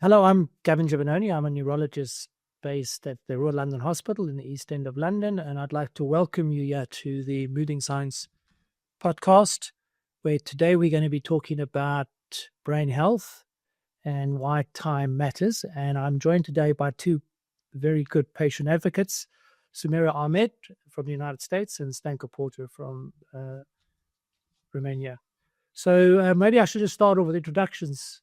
Hello, I'm Gavin Giovanoni. I'm a neurologist based at the Royal London Hospital in the East End of London, and I'd like to welcome you here to the Moving Science podcast, where today we're going to be talking about brain health and why time matters. And I'm joined today by two very good patient advocates, Sumaira Ahmed from the United States and Stanca Potra from Romania. So maybe I should just start off with introductions.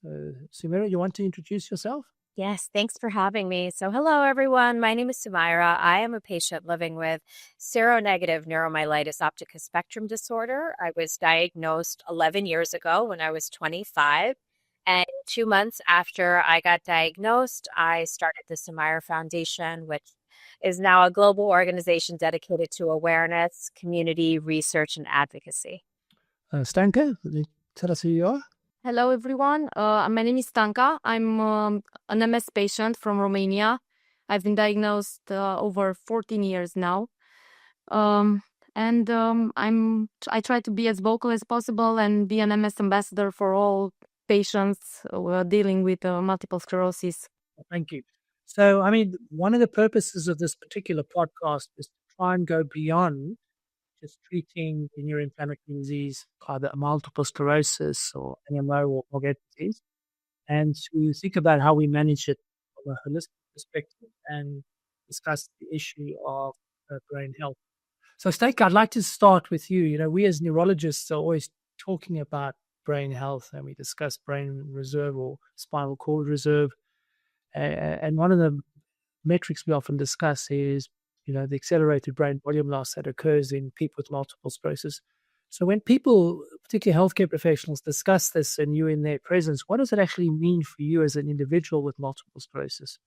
Sumaira, you want to introduce yourself? Yes, thanks for having me. So, hello, everyone. My name is Sumaira. I am a patient living with seronegative neuromyelitis optica spectrum disorder. I was diagnosed 11 years ago when I was 25. And 2 months after I got diagnosed, I started the Sumaira Foundation, which is now a global organization dedicated to awareness, community research, and advocacy. Stanka, tell us who you are. Hello, everyone. My name is Stanca. I'm an MS patient from Romania. I've been diagnosed over 14 years now. I try to be as vocal as possible and be an MS ambassador for all patients dealing with multiple sclerosis. Thank you. So, one of the purposes of this particular podcast is to try and go beyond just treating the neuroinflammatory disease, either multiple sclerosis or NMO or Morgellons disease, and to think about how we manage it from a holistic perspective and discuss the issue of brain health. So, Stanka, I'd like to start with you. We as neurologists are always talking about brain health, and we discuss brain reserve or spinal cord reserve. And one of the metrics we often discuss is, the accelerated brain volume loss that occurs in people with multiple sclerosis. So when people, particularly healthcare professionals, discuss this and you're in their presence, what does it actually mean for you as an individual with multiple sclerosis?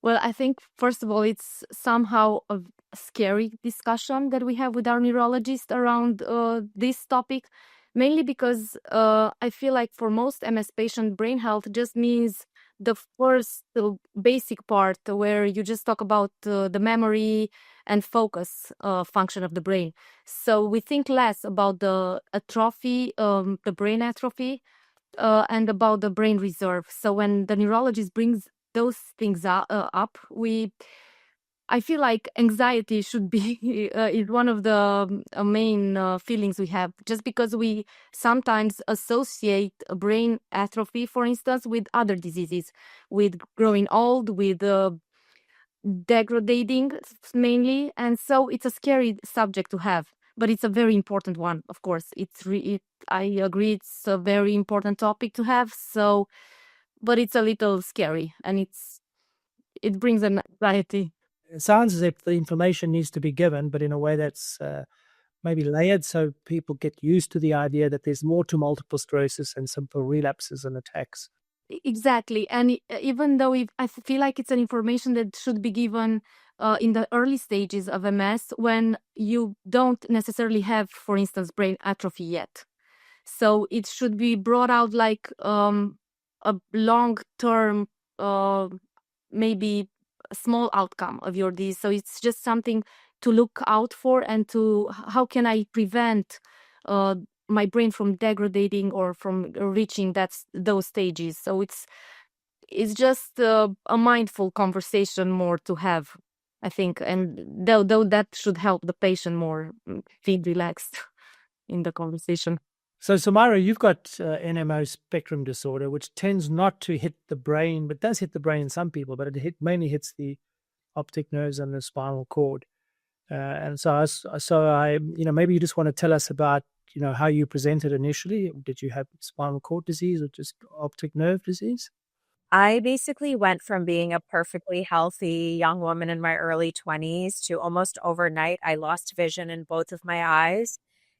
Well, I think, first of all, it's somehow a scary discussion that we have with our neurologist around this topic, mainly because I feel like for most MS patient, brain health just means the first basic part where you just talk about the memory and focus function of the brain. So we think less about the atrophy, the brain atrophy, and about the brain reserve. So when the neurologist brings those things up, I feel like anxiety should be is one of the main feelings we have, just because we sometimes associate brain atrophy, for instance, with other diseases, with growing old, with degrading mainly. And so it's a scary subject to have, but it's a very important one, of course. I agree, it's a very important topic to have. So, but it's a little scary, and it brings anxiety. It sounds as if the information needs to be given, but in a way that's maybe layered so people get used to the idea that there's more to multiple sclerosis and simple relapses and attacks. Exactly. And even though I feel like it's an information that should be given in the early stages of MS when you don't necessarily have, for instance, brain atrophy yet. So it should be brought out like a long-term, maybe a small outcome of your disease. So it's just something to look out for, and to how can I prevent my brain from degrading or from reaching those stages. So it's just a mindful conversation more to have, I think, and though that should help the patient more feel relaxed in the conversation. So, Sumaira, you've got NMO spectrum disorder, which tends not to hit the brain, but does hit the brain in some people, but it mainly hits the optic nerves and the spinal cord. And so maybe you just want to tell us about, how you presented initially. Did you have spinal cord disease or just optic nerve disease? I basically went from being a perfectly healthy young woman in my early 20s to almost overnight, I lost vision in both of my eyes,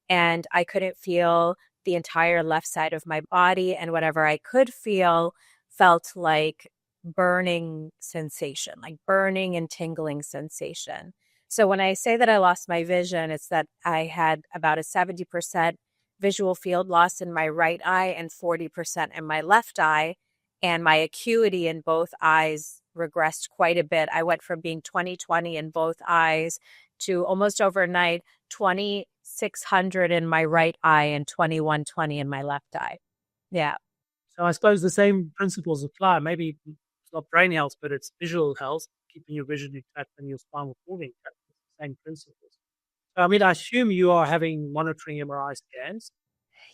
and I couldn't feel the entire left side of my body. And whatever I could feel felt like burning sensation, like burning and tingling sensation. So when I say that I lost my vision, it's that I had about a 70% visual field loss in my right eye and 40% in my left eye. And my acuity in both eyes regressed quite a bit. I went from being 20/20 in both eyes to almost overnight 2600 in my right eye and 21/20 in my left eye. Yeah. So I suppose the same principles apply. Maybe not brain health, but it's visual health, keeping your vision intact and your spinal cord intact. It's the same principles. I mean, I assume you are having monitoring MRI scans.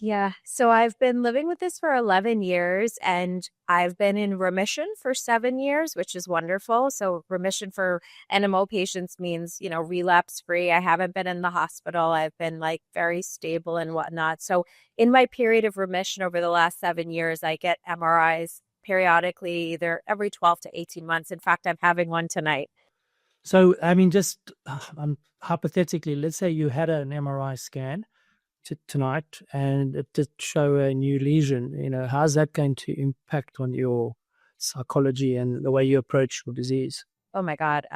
Yeah. So I've been living with this for 11 years and I've been in remission for 7 years, which is wonderful. So remission for NMO patients means, relapse free. I haven't been in the hospital. I've been like very stable and whatnot. So in my period of remission over the last 7 years, I get MRIs periodically, either every 12 to 18 months. In fact, I'm having one tonight. So, I mean, just hypothetically, let's say you had an MRI scan tonight and it did show a new lesion. How's that going to impact on your psychology and the way you approach your disease? Oh my God.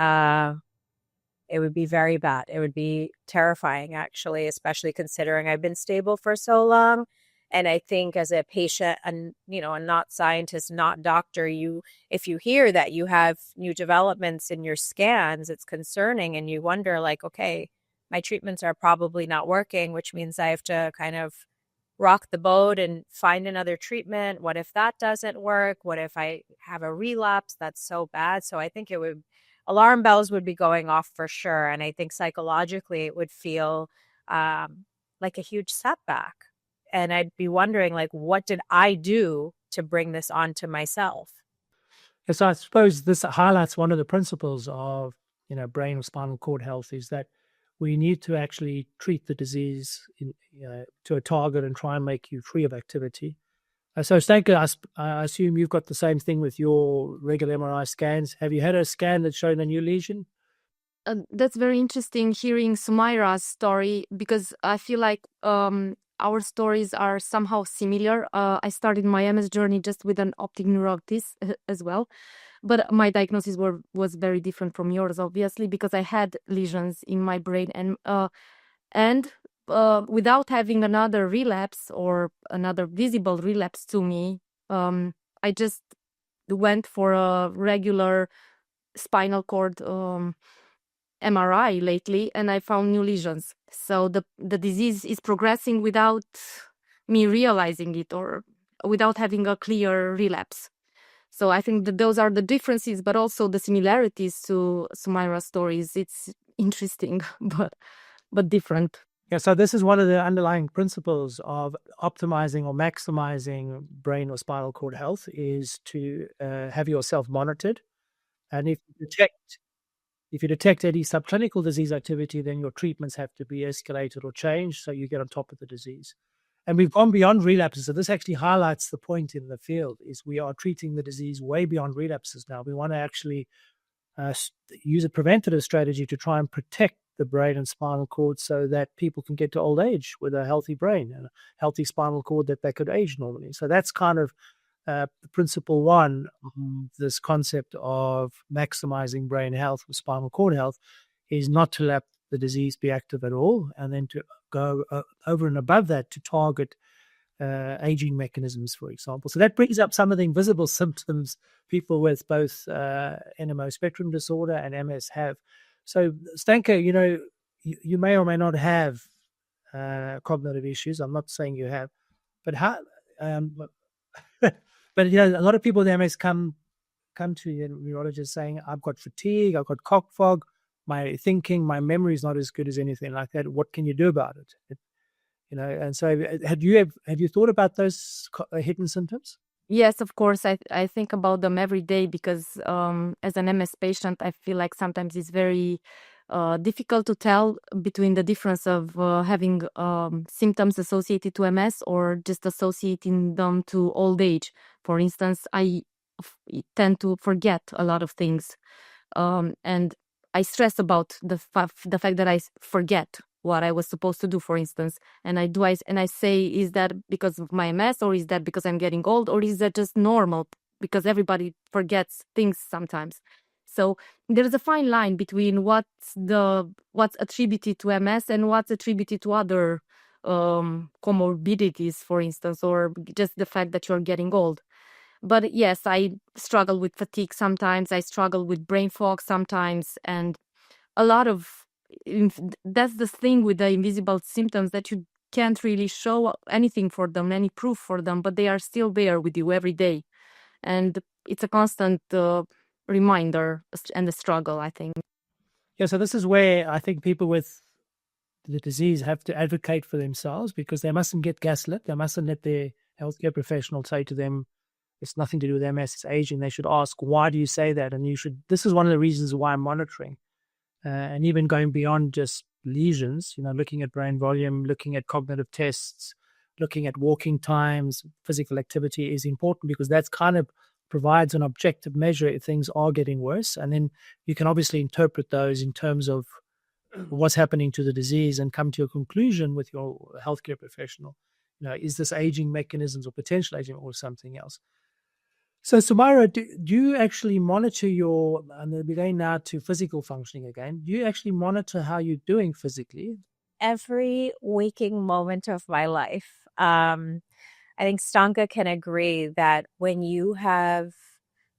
It would be very bad. It would be terrifying, actually, especially considering I've been stable for so long. And I think as a patient and, a not scientist, not doctor, if you hear that you have new developments in your scans, it's concerning. And you wonder like, okay, my treatments are probably not working, which means I have to kind of rock the boat and find another treatment. What if that doesn't work? What if I have a relapse? That's so bad. So I think alarm bells would be going off for sure. And I think psychologically it would feel like a huge setback. And I'd be wondering, like, what did I do to bring this on to myself? Yes, I suppose this highlights one of the principles of, brain or spinal cord health is that we need to actually treat the disease to a target and try and make you free of activity. So, Stanca, I assume you've got the same thing with your regular MRI scans. Have you had a scan that's shown a new lesion? That's very interesting hearing Sumaira's story because I feel like our stories are somehow similar. I started my MS journey just with an optic neuritis as well, but my diagnosis was very different from yours, obviously, because I had lesions in my brain and without having another relapse or another visible relapse to me, I just went for a regular spinal cord MRI lately, and I found new lesions. So the disease is progressing without me realizing it or without having a clear relapse. So I think that those are the differences, but also the similarities to Sumaira's stories. It's interesting, but different. Yeah, so this is one of the underlying principles of optimizing or maximizing brain or spinal cord health is to have yourself monitored. And if you detect any subclinical disease activity, then your treatments have to be escalated or changed so you get on top of the disease. And we've gone beyond relapses. So this actually highlights the point in the field is we are treating the disease way beyond relapses now. We want to actually use a preventative strategy to try and protect the brain and spinal cord so that people can get to old age with a healthy brain and a healthy spinal cord that they could age normally. So that's kind of principle one, this concept of maximizing brain health or spinal cord health is not to let the disease be active at all, and then to go over and above that to target aging mechanisms, for example. So that brings up some of the invisible symptoms people with both NMO spectrum disorder and MS have. So, Stanca, you may or may not have cognitive issues. I'm not saying you have, but how? But a lot of people with MS come to a neurologist saying, "I've got fatigue, I've got cock fog, my thinking, my memory is not as good as anything like that. What can you do about it?" And so have you thought about those hidden symptoms? Yes, of course. I think about them every day because as an MS patient, I feel like sometimes it's very difficult to tell between the difference of having symptoms associated to MS or just associating them to old age. For instance, I tend to forget a lot of things, and I stress about the fact that I forget what I was supposed to do, for instance. And I say, is that because of my MS, or is that because I'm getting old, or is that just normal? Because everybody forgets things sometimes. So there's a fine line between what's attributed to MS and what's attributed to other comorbidities, for instance, or just the fact that you're getting old. But yes, I struggle with fatigue sometimes. I struggle with brain fog sometimes, and a lot of that's the thing with the invisible symptoms, that you can't really show anything for them, any proof for them, but they are still there with you every day. And it's a constant reminder and a struggle, I think. Yeah, so this is where I think people with the disease have to advocate for themselves, because they mustn't get gaslit. They mustn't let their healthcare professional say to them, it's nothing to do with MS, it's aging. They should ask, why do you say that? And this is one of the reasons why I'm monitoring. And even going beyond just lesions, looking at brain volume, looking at cognitive tests, looking at walking times, physical activity is important, because that's kind of provides an objective measure if things are getting worse. And then you can obviously interpret those in terms of what's happening to the disease and come to a conclusion with your healthcare professional. Is this aging mechanisms or potential aging or something else? So, Sumaira, do you actually monitor and we're going now to physical functioning again, do you actually monitor how you're doing physically? Every waking moment of my life. I think Stanca can agree that when you have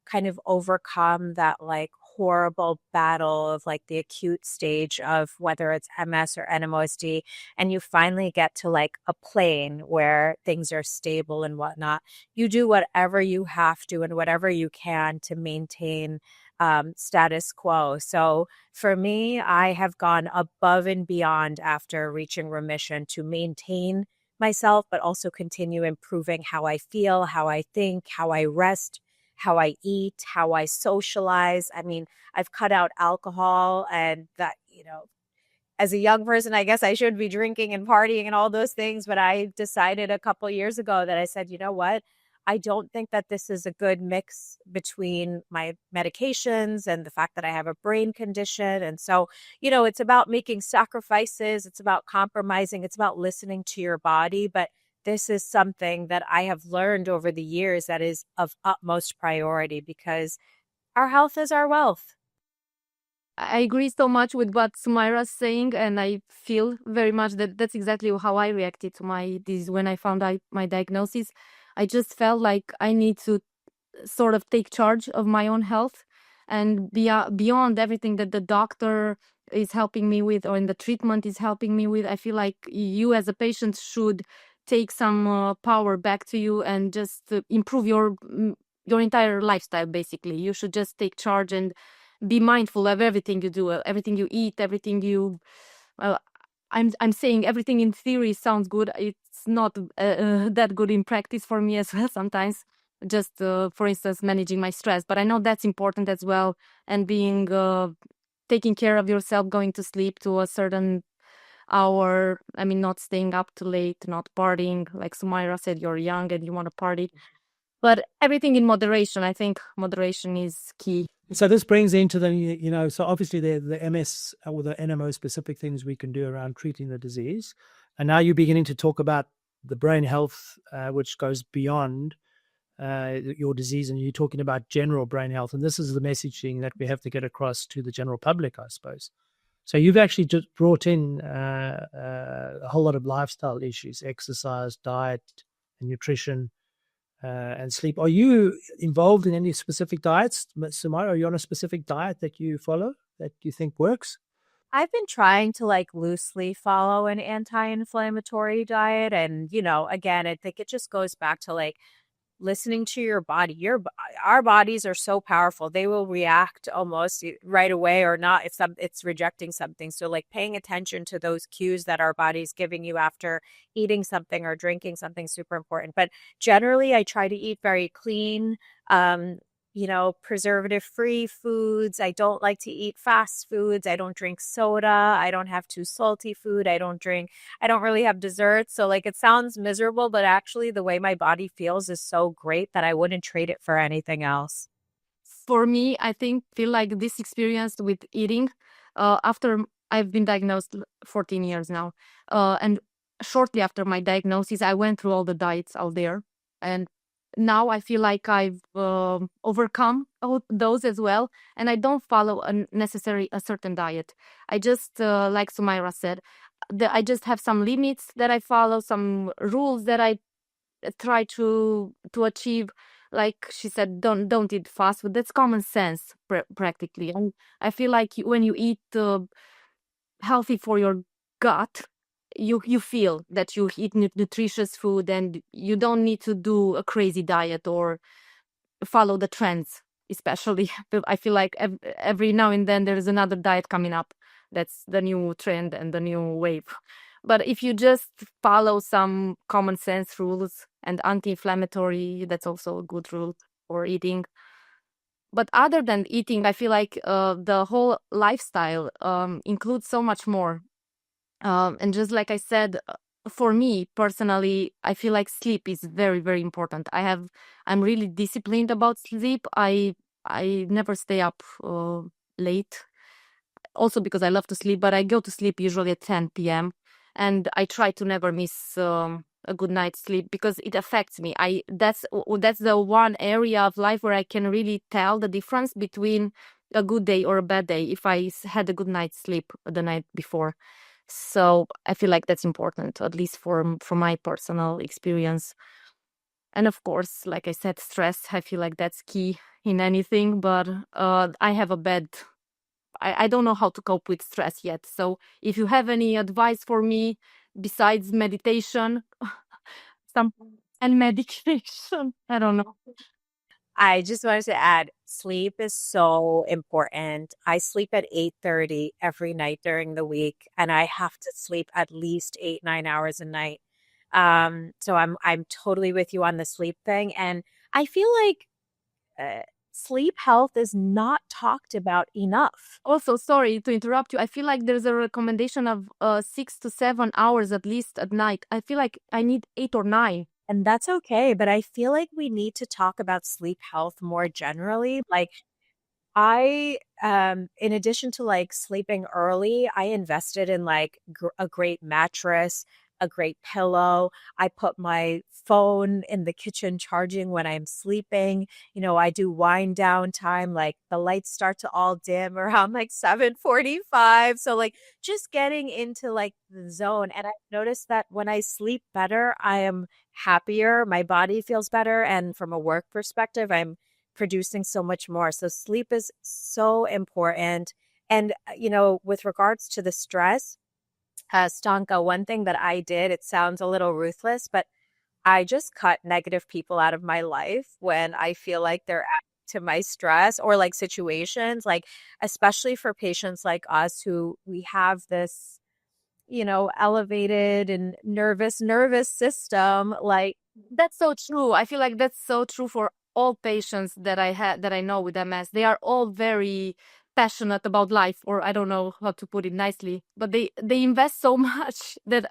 kind of overcome that like horrible battle of like the acute stage of whether it's MS or NMOSD, and you finally get to like a plane where things are stable and whatnot, you do whatever you have to and whatever you can to maintain status quo. So for me, I have gone above and beyond after reaching remission to maintain myself, but also continue improving how I feel, how I think, how I rest, how I eat, how I socialize. I mean, I've cut out alcohol, and that, as a young person, I guess I should be drinking and partying and all those things. But I decided a couple years ago that I said, you know what? I don't think that this is a good mix between my medications and the fact that I have a brain condition. And so, it's about making sacrifices. It's about compromising. It's about listening to your body. But this is something that I have learned over the years that is of utmost priority, because our health is our wealth. I agree so much with what Sumaira is saying, and I feel very much that that's exactly how I reacted to my disease when I found out my diagnosis. I just felt like I need to sort of take charge of my own health, and beyond everything that the doctor is helping me with or in the treatment is helping me with. I feel like you as a patient should take some power back to you and just improve your entire lifestyle. Basically, you should just take charge and be mindful of everything you do, everything you eat, everything you. I'm saying everything in theory sounds good. It's not that good in practice for me as well sometimes. Just for instance, managing my stress, but I know that's important as well. And being taking care of yourself, going to sleep to a certain hour. I mean, not staying up too late, not partying. Like Sumaira said, you're young and you want to party. But everything in moderation. I think moderation is key. So this brings into so obviously the MS or the NMO specific things we can do around treating the disease. And now you're beginning to talk about the brain health, which goes beyond your disease, and you're talking about general brain health. And this is the messaging that we have to get across to the general public, I suppose. So you've actually just brought in a whole lot of lifestyle issues, exercise, diet, and nutrition, and sleep. Are you involved in any specific diets, Sumaira? Are you on a specific diet that you follow that you think works? I've been trying to like loosely follow an anti-inflammatory diet. And, again, I think it just goes back to like listening to your body. Our bodies are so powerful. They will react almost right away or not if it's rejecting something. So like paying attention to those cues that our body's giving you after eating something or drinking something, super important. But generally I try to eat very clean, preservative-free foods. I don't like to eat fast foods. I don't drink soda. I don't have too salty food. I don't really have desserts. So like it sounds miserable, but actually the way my body feels is so great that I wouldn't trade it for anything else. For me, I feel like this experience with eating, after I've been diagnosed 14 years now, and shortly after my diagnosis, I went through all the diets out there, and now I feel like I've overcome all those as well, and I don't follow necessarily a certain diet. I just, like Sumaira said, I just have some limits that I follow, some rules that I try to achieve. Like she said, don't eat fast food. That's common sense, practically. And I feel like when you eat healthy for your gut, you feel that you eat nutritious food, and you don't need to do a crazy diet or follow the trends, especially. I feel like every now and then there is another diet coming up. That's the new trend and the new wave. But if you just follow some common sense rules and anti-inflammatory, that's also a good rule for eating. But other than eating, I feel like the whole lifestyle includes so much more. And just like I said, for me personally, I feel like sleep is very, very important. I'm really disciplined about sleep. I never stay up late, also because I love to sleep, but I go to sleep usually at 10 p.m. and I try to never miss a good night's sleep because it affects me. That's the one area of life where I can really tell the difference between a good day or a bad day if I had a good night's sleep the night before. So I feel like that's important, at least for my personal experience. And of course, like I said, stress, I feel like that's key in anything, but I don't know how to cope with stress yet. So if you have any advice for me besides meditation, some and medication, I don't know. I just wanted to add, sleep is so important. I sleep at 8:30 every night during the week, and I have to sleep at least 8, 9 hours a night. So I'm totally with you on the sleep thing. And I feel like sleep health is not talked about enough. Also, sorry to interrupt you. I feel like there's a recommendation of 6 to 7 hours at least at night. I feel like I need 8 or 9. And that's okay, but I feel like we need to talk about sleep health more generally. Like in addition to like sleeping early, I invested in like a great mattress, a great pillow. I put my phone in the kitchen charging when I'm sleeping. I do wind down time, like the lights start to all dim around like 7:45. So like just getting into like the zone. And I've noticed that when I sleep better, I am happier. My body feels better. And from a work perspective, I'm producing so much more. So sleep is so important. And, with regards to the stress, Stanca, one thing that I did, it sounds a little ruthless, but I just cut negative people out of my life when I feel like they're adding to my stress or like situations, like especially for patients like us who we have this, elevated and nervous system. Like, That's so true. I feel like that's so true for all patients that I know with MS. They are all very passionate about life, or I don't know how to put it nicely, but they invest so much that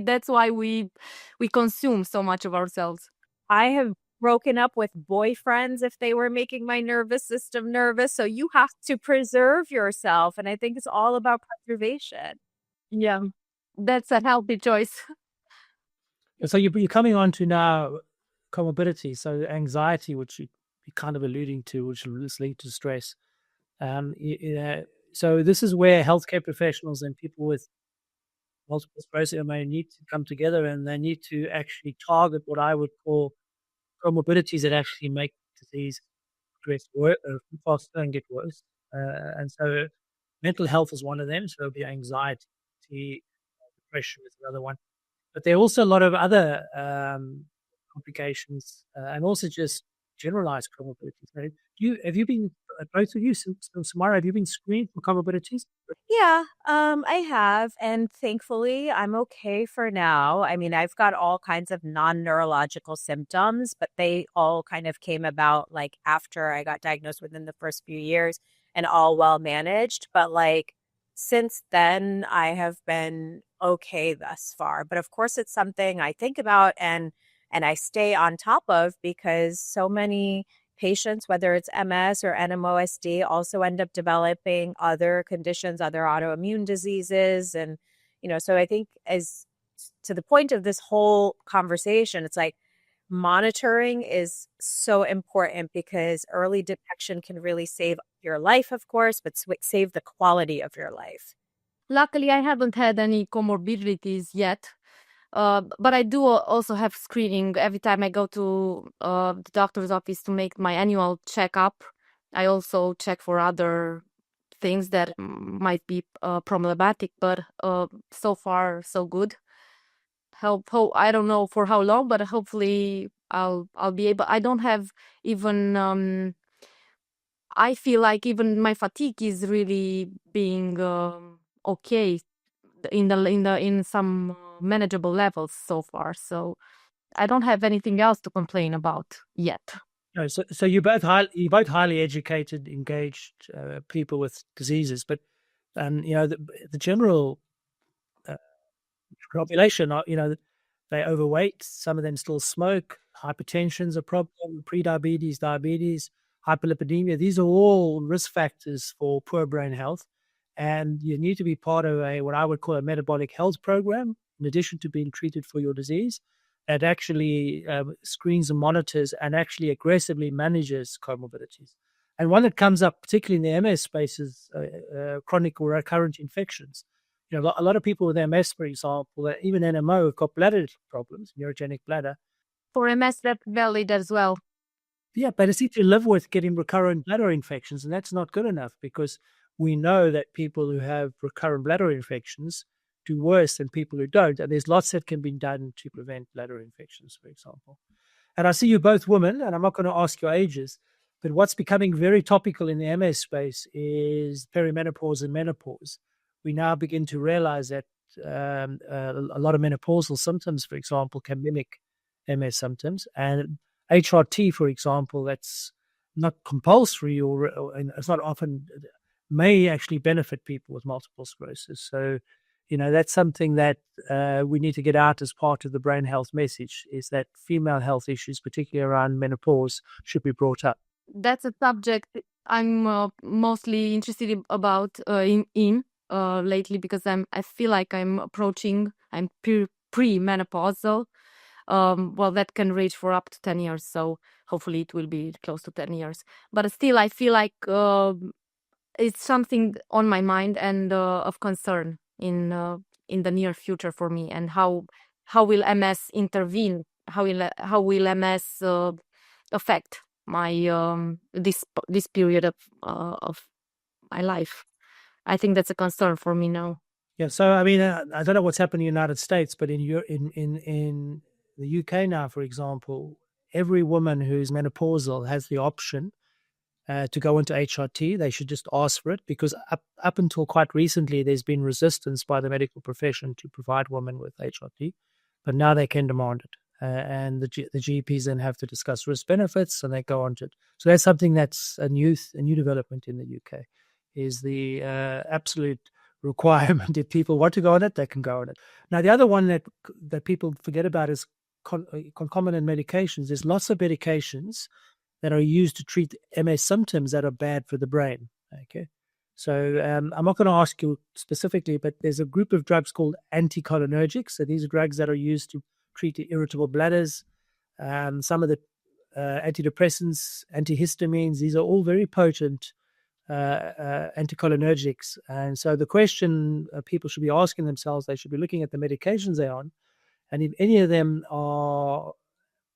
that's why we consume so much of ourselves. I have broken up with boyfriends if they were making my nervous system nervous. So you have to preserve yourself. And I think it's all about preservation. Yeah, that's a healthy choice. So you're coming on to now comorbidity, so anxiety, which you're kind of alluding to, which is linked to stress. So this is where healthcare professionals and people with multiple sclerosis may need to come together, and they need to actually target what I would call comorbidities that actually make disease progress faster and get worse. And so mental health is one of them. So it'll be anxiety, depression is another one. But there are also a lot of other complications and also just generalized comorbidities. Right? Have you been, both of you, Sumaira, have you been screened for comorbidities? Yeah, I have, and thankfully I'm okay for now. I mean, I've got all kinds of non-neurological symptoms, but they all kind of came about like after I got diagnosed within the first few years and all well managed. But like since then, I have been okay thus far. But of course, it's something I think about and I stay on top of because so many patients, whether it's MS or NMOSD, also end up developing other conditions, other autoimmune diseases. And, so I think as to the point of this whole conversation, it's like monitoring is so important because early detection can really save your life, of course, but save the quality of your life. Luckily, I haven't had any comorbidities yet. But I do also have screening every time I go to the doctor's office to make my annual checkup. I also check for other things that might be problematic, but so far so good. I don't know for how long, but hopefully I'll be able. I don't have even. I feel like even my fatigue is really being okay in some manageable levels so far. So I don't have anything else to complain about yet. So you're both highly educated, engaged people with diseases, but the general population are they overweight. Some of them still smoke. Hypertension's a problem. Prediabetes, diabetes, hyperlipidemia. These are all risk factors for poor brain health, and you need to be part of what I would call a metabolic health program, in addition to being treated for your disease. That actually screens and monitors and actually aggressively manages comorbidities. And one that comes up, particularly in the MS space, is chronic or recurrent infections. A lot of people with MS, for example, even NMO, have got bladder problems, neurogenic bladder. For MS, that's valid as well. Yeah, but it's easy to live with getting recurrent bladder infections, and that's not good enough because we know that people who have recurrent bladder infections do worse than people who don't. And there's lots that can be done to prevent bladder infections, for example. And I see you both women, and I'm not going to ask your ages, but what's becoming very topical in the MS space is perimenopause and menopause. We now begin to realize that a lot of menopausal symptoms, for example, can mimic MS symptoms. And HRT, for example, that's not compulsory or it's not often, may actually benefit people with multiple sclerosis. So, that's something that we need to get out as part of the brain health message, is that female health issues, particularly around menopause, should be brought up. That's a subject I'm mostly interested about in lately, because I feel like I'm pre-menopausal. Well, that can reach for up to 10 years, so hopefully it will be close to 10 years. But still, I feel like it's something on my mind and of concern in the near future for me. And how will MS intervene? How will MS affect my this period of my life? I think that's a concern for me now. Yeah, so I mean, I don't know what's happened in the United States, but in the UK now, for example, every woman who's menopausal has the option to go into HRT. They should just ask for it, because up until quite recently, there's been resistance by the medical profession to provide women with HRT, but now they can demand it. And the GPs then have to discuss risk benefits, and they go on to it. So that's something that's a new development in the UK, is the absolute requirement. If people want to go on it, they can go on it. Now, the other one that people forget about is concomitant medications. There's lots of medications that are used to treat MS symptoms that are bad for the brain. Okay. So I'm not going to ask you specifically, but there's a group of drugs called anticholinergics. So these are drugs that are used to treat irritable bladders. Some of the antidepressants, antihistamines, these are all very potent anticholinergics. And so the question people should be asking themselves, they should be looking at the medications they're on. And if any of them are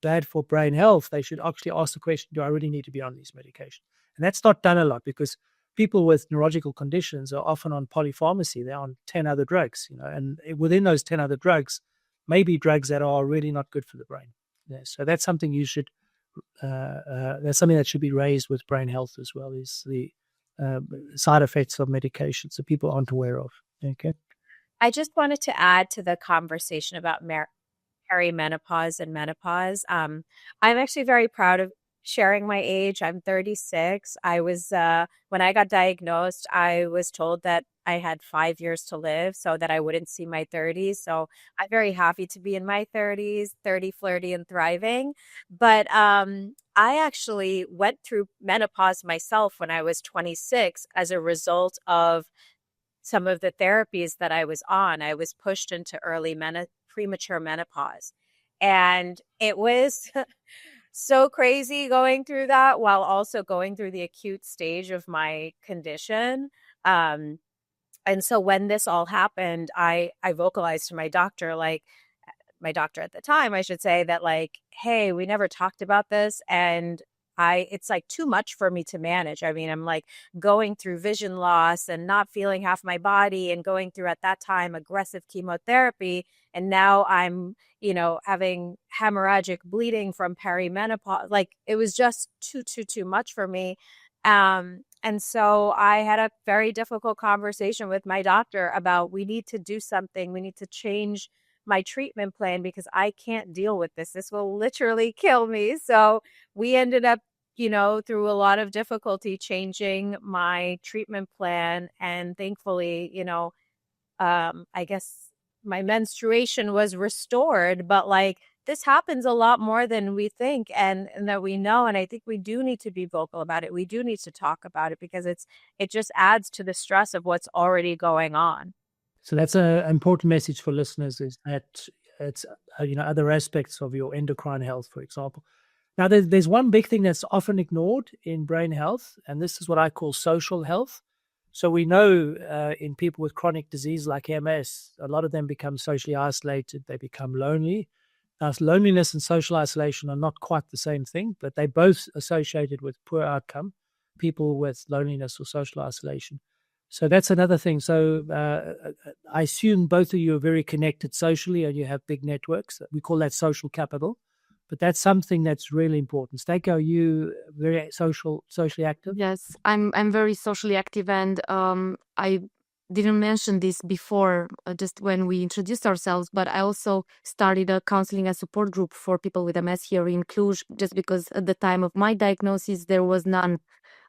bad for brain health, they should actually ask the question, do I really need to be on these medications? And that's not done a lot, because people with neurological conditions are often on polypharmacy. They're on 10 other drugs, and within those 10 other drugs, maybe drugs that are really not good for the brain. Yeah, so that's something that's something that should be raised with brain health as well, is the side effects of medications that people aren't aware of. Okay. I just wanted to add to the conversation about perimenopause and menopause. I'm actually very proud of sharing my age. I'm 36. I was, when I got diagnosed, I was told that I had 5 years to live, so that I wouldn't see my 30s. So I'm very happy to be in my 30s, 30, flirty, and thriving. But I actually went through menopause myself when I was 26 as a result of some of the therapies that I was on. I was pushed into premature menopause. And it was so crazy going through that while also going through the acute stage of my condition. And so when this all happened, I vocalized to my doctor, my doctor at the time, I should say, that hey, we never talked about this. And it's like too much for me to manage. I mean, I'm like going through vision loss and not feeling half my body and going through at that time aggressive chemotherapy. And now I'm, having hemorrhagic bleeding from perimenopause. Like it was just too much for me. And so I had a very difficult conversation with my doctor about we need to do something. We need to change my treatment plan because I can't deal with this. This will literally kill me. So we ended up, through a lot of difficulty changing my treatment plan. And thankfully, I guess my menstruation was restored, but like this happens a lot more than we think and that we know. And I think we do need to be vocal about it. We do need to talk about it because it just adds to the stress of what's already going on. So that's an important message for listeners, is that it's, other aspects of your endocrine health, for example. Now, there's one big thing that's often ignored in brain health, and this is what I call social health. So we know in people with chronic disease like MS, a lot of them become socially isolated. They become lonely. Now, loneliness and social isolation are not quite the same thing, but they're both associated with poor outcome, people with loneliness or social isolation. So that's another thing. So I assume both of you are very connected socially and you have big networks. We call that social capital. But that's something that's really important. Stanca, are you very socially active? Yes, I'm very socially active, and I didn't mention this before, just when we introduced ourselves, but I also started a counseling and support group for people with MS here in Cluj, just because at the time of my diagnosis there was none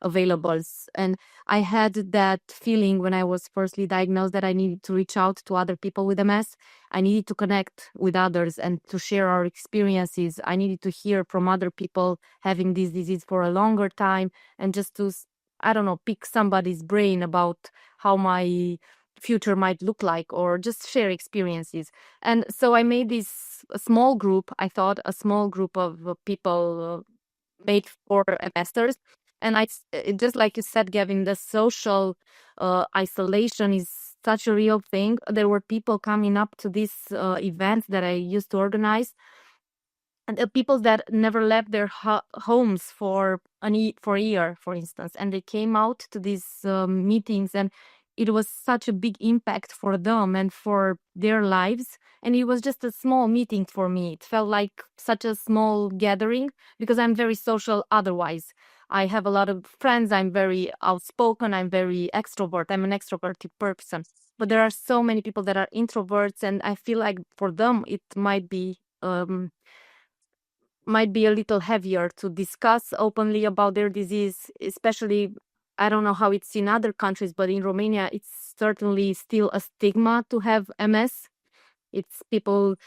available. And I had that feeling when I was firstly diagnosed that I needed to reach out to other people with MS. I needed to connect with others and to share our experiences. I needed to hear from other people having this disease for a longer time, and just to, I don't know, pick somebody's brain about how my future might look like, or just share experiences. And so I made this small group. I thought a small group of people made for MSers. And just like you said, Gavin, the social isolation is such a real thing. There were people coming up to these events that I used to organize, and people that never left their homes for a year, for instance, and they came out to these meetings, and it was such a big impact for them and for their lives. And it was just a small meeting for me. It felt like such a small gathering because I'm very social otherwise. I have a lot of friends. I'm very outspoken. I'm very extrovert. I'm an extroverted person. But there are so many people that are introverts, and I feel like for them it might be a little heavier to discuss openly about their disease, especially, I don't know how it's in other countries, but in Romania, it's certainly still a stigma to have MS. It's people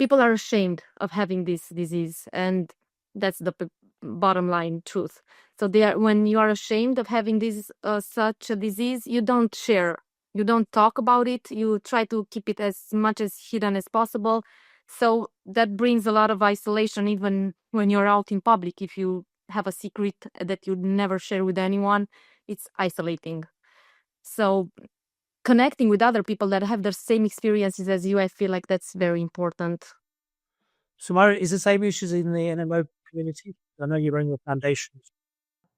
are ashamed of having this disease, and that's the bottom line truth. So when you are ashamed of having this such a disease, you don't share, you don't talk about it, you try to keep it as much as hidden as possible. So that brings a lot of isolation, even when you're out in public. If you have a secret that you never share with anyone, it's isolating. So connecting with other people that have the same experiences as you, I feel like that's very important. Sumaira, is the same issues in the NMO community? I know you run your foundations.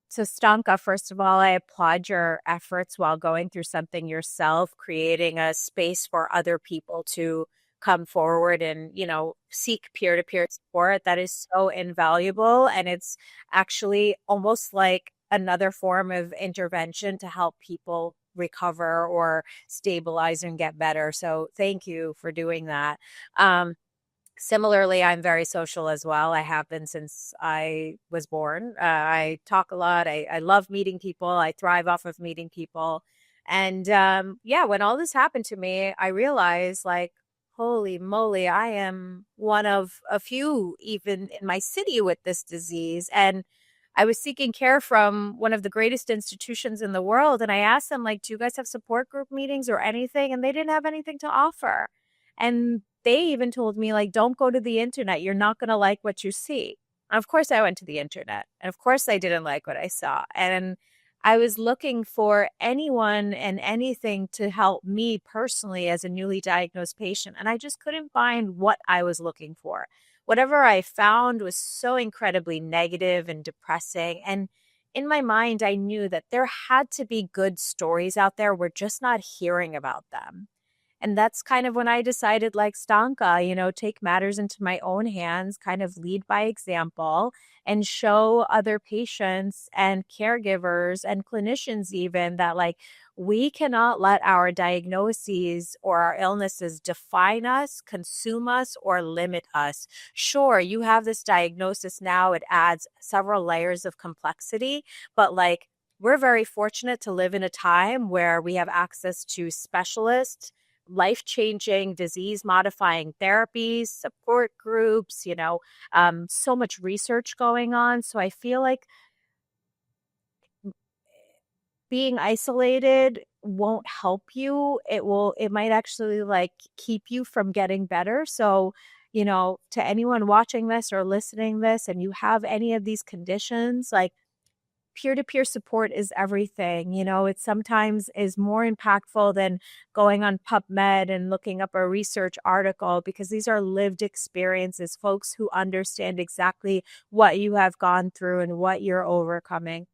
So Stanca, first of all, I applaud your efforts while going through something yourself, creating a space for other people to come forward and, seek peer-to-peer support. That is so invaluable. And it's actually almost like another form of intervention to help people recover or stabilize and get better. So thank you for doing that. Similarly, I'm very social as well. I have been since I was born. I talk a lot. I love meeting people. I thrive off of meeting people. And when all this happened to me, I realized, like, holy moly, I am one of a few even in my city with this disease. And I was seeking care from one of the greatest institutions in the world. And I asked them, like, do you guys have support group meetings or anything? And they didn't have anything to offer. And they even told me, like, don't go to the internet. You're not going to like what you see. And of course, I went to the internet. And of course, I didn't like what I saw. And I was looking for anyone and anything to help me personally as a newly diagnosed patient. And I just couldn't find what I was looking for. Whatever I found was so incredibly negative and depressing. And in my mind, I knew that there had to be good stories out there. We're just not hearing about them. And that's kind of when I decided, like Stanca, take matters into my own hands, kind of lead by example, and show other patients and caregivers and clinicians even that, like, we cannot let our diagnoses or our illnesses define us, consume us, or limit us. Sure, you have this diagnosis now, it adds several layers of complexity, but like, we're very fortunate to live in a time where we have access to specialists, life-changing disease-modifying therapies, support groups, so much research going on. So I feel like being isolated won't help you. It might actually like keep you from getting better. So, to anyone watching this or listening this and you have any of these conditions, like, peer-to-peer support is everything. It sometimes is more impactful than going on PubMed and looking up a research article, because these are lived experiences, folks who understand exactly what you have gone through and what you're overcoming.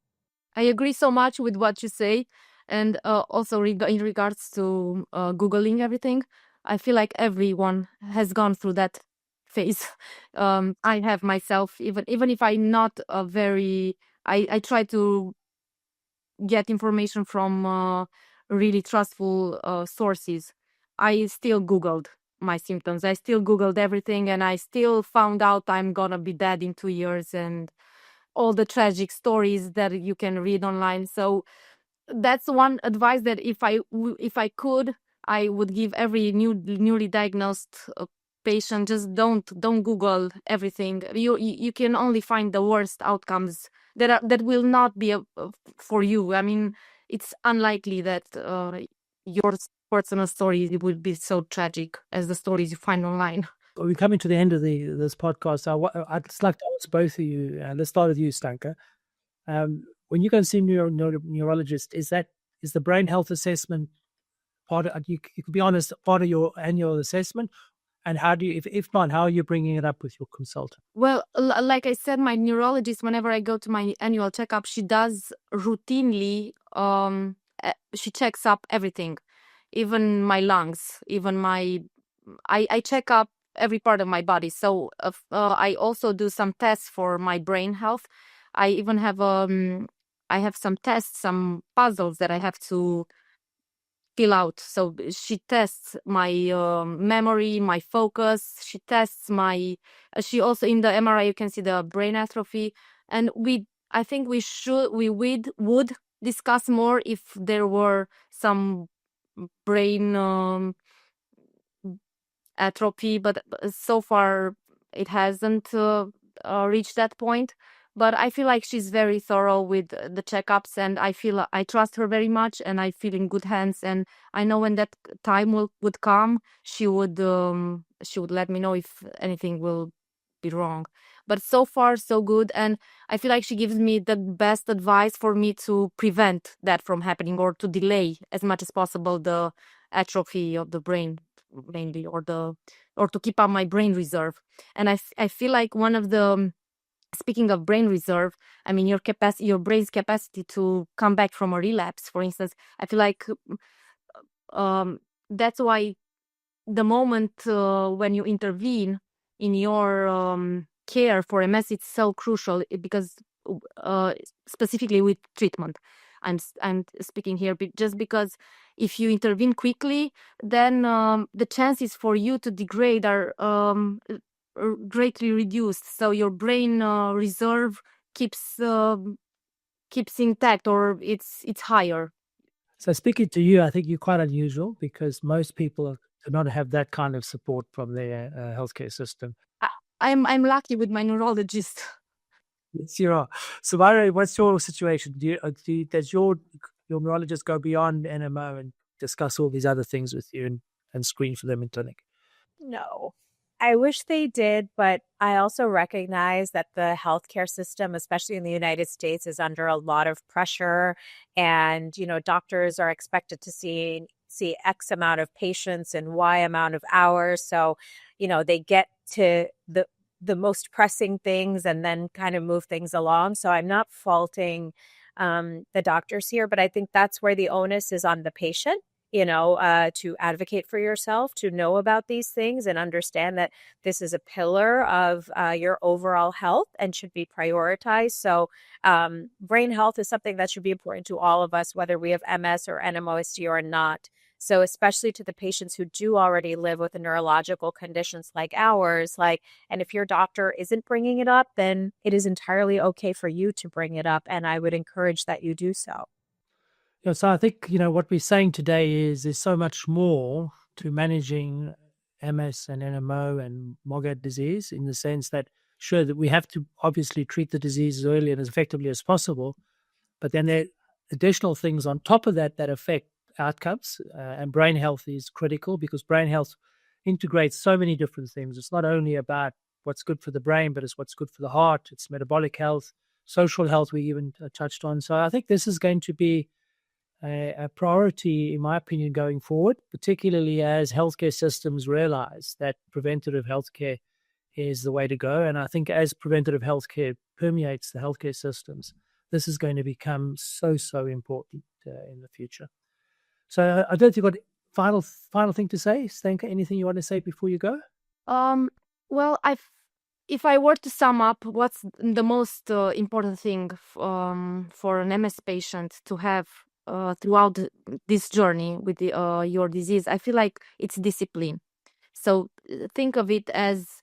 I agree so much with what you say. And also in regards to Googling everything, I feel like everyone has gone through that phase. I have myself, even if I'm not a very, I try to get information from really trustful sources. I still Googled my symptoms. I still Googled everything, and I still found out I'm gonna be dead in 2 years, and all the tragic stories that you can read online. So that's one advice that if I could, I would give every newly diagnosed patient. Just don't Google everything. You can only find the worst outcomes that will not be for you. I mean, it's unlikely that your personal story would be so tragic as the stories you find online. We're coming to the end of this podcast. I'd just like to ask both of you, let's start with you, Stanka. When you go and see neurologist, is the brain health assessment part of, you could be honest, part of your annual assessment? And how do you, if not, how are you bringing it up with your consultant? Well, like I said, my neurologist, whenever I go to my annual checkup, she does routinely, she checks up everything, even my lungs, even I check up every part of my body. So I also do some tests for my brain health. I even have I have some tests, some puzzles that I have to fill out. So she tests my memory, my focus. She tests my. She also, in the MRI, you can see the brain atrophy, and I think we would discuss more if there were some brain atrophy, but so far it hasn't reached that point. But I feel like she's very thorough with the checkups, and I feel I trust her very much, and I feel in good hands. And I know when that time would come, she would let me know if anything will be wrong. But so far, so good, and I feel like she gives me the best advice for me to prevent that from happening, or to delay as much as possible the atrophy of the brain, mainly, or to keep up my brain reserve. And I feel like one of the, speaking of brain reserve, I mean, your brain's capacity to come back from a relapse, for instance, I feel like that's why the moment when you intervene in your care for MS, it's so crucial, because specifically with treatment, I'm speaking here, just because if you intervene quickly, then the chances for you to degrade are greatly reduced. So your brain reserve keeps intact, or it's higher. So speaking to you, I think you're quite unusual, because most people do not have that kind of support from their healthcare system. I'm lucky with my neurologist. Yes, you are. Sumaira, what's your situation? Does your neurologist go beyond NMO and discuss all these other things with you and screen for them in clinic? No. I wish they did, but I also recognize that the healthcare system, especially in the United States, is under a lot of pressure. And, doctors are expected to see X amount of patients in Y amount of hours. So, they get to the most pressing things and then kind of move things along. So I'm not faulting the doctors here, but I think that's where the onus is on the patient, to advocate for yourself, to know about these things and understand that this is a pillar of your overall health and should be prioritized. So brain health is something that should be important to all of us, whether we have MS or NMOSD or not. So especially to the patients who do already live with neurological conditions like ours, and if your doctor isn't bringing it up, then it is entirely okay for you to bring it up. And I would encourage that you do so. Yeah, so I think, what we're saying today is there's so much more to managing MS and NMO and MOGAD disease, in the sense that, sure, that we have to obviously treat the disease as early and as effectively as possible, but then there are additional things on top of that that affect outcomes, and brain health is critical, because brain health integrates so many different things. It's not only about what's good for the brain, but it's what's good for the heart, it's metabolic health, social health we even touched on. So I think this is going to be a priority, in my opinion, going forward, particularly as healthcare systems realize that preventative healthcare is the way to go. And I think as preventative healthcare permeates the healthcare systems, this is going to become so, so important in the future. So I don't think you've got final thing to say, Stanka. Anything you want to say before you go? Well, if I were to sum up, what's the most important thing for an MS patient to have throughout this journey with your disease, I feel like it's discipline. So think of it as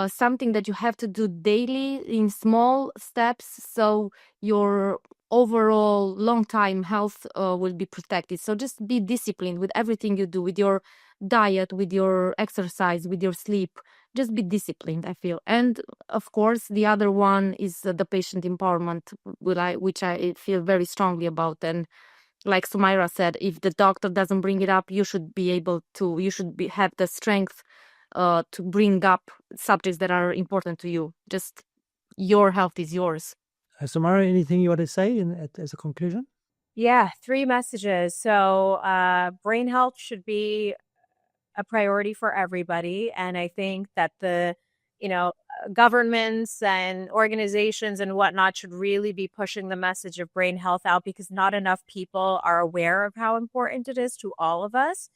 something that you have to do daily in small steps, so your overall long-time health will be protected. So just be disciplined with everything you do, with your diet, with your exercise, with your sleep. Just be disciplined, I feel. And of course, the other one is the patient empowerment, which I feel very strongly about. And like Sumaira said, if the doctor doesn't bring it up, you should have the strength to bring up subjects that are important to you. Just your health is yours. Sumaira, anything you want to say as a conclusion? Yeah, 3 messages. So brain health should be a priority for everybody. And I think that the, governments and organizations and whatnot should really be pushing the message of brain health out, because not enough people are aware of how important it is to all of us.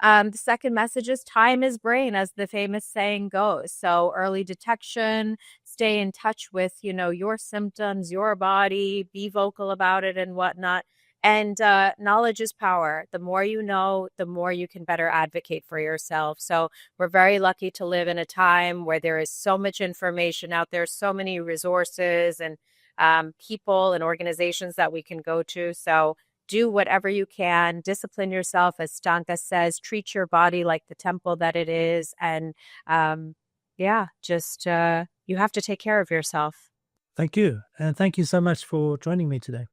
The second message is time is brain, as the famous saying goes. So early detection, stay in touch with, your symptoms, your body, be vocal about it and whatnot. And knowledge is power. The more you know, the more you can better advocate for yourself. So we're very lucky to live in a time where there is so much information out there, so many resources and people and organizations that we can go to. So do whatever you can, discipline yourself, as Stanca says, treat your body like the temple that it is. And you have to take care of yourself. Thank you. And thank you so much for joining me today.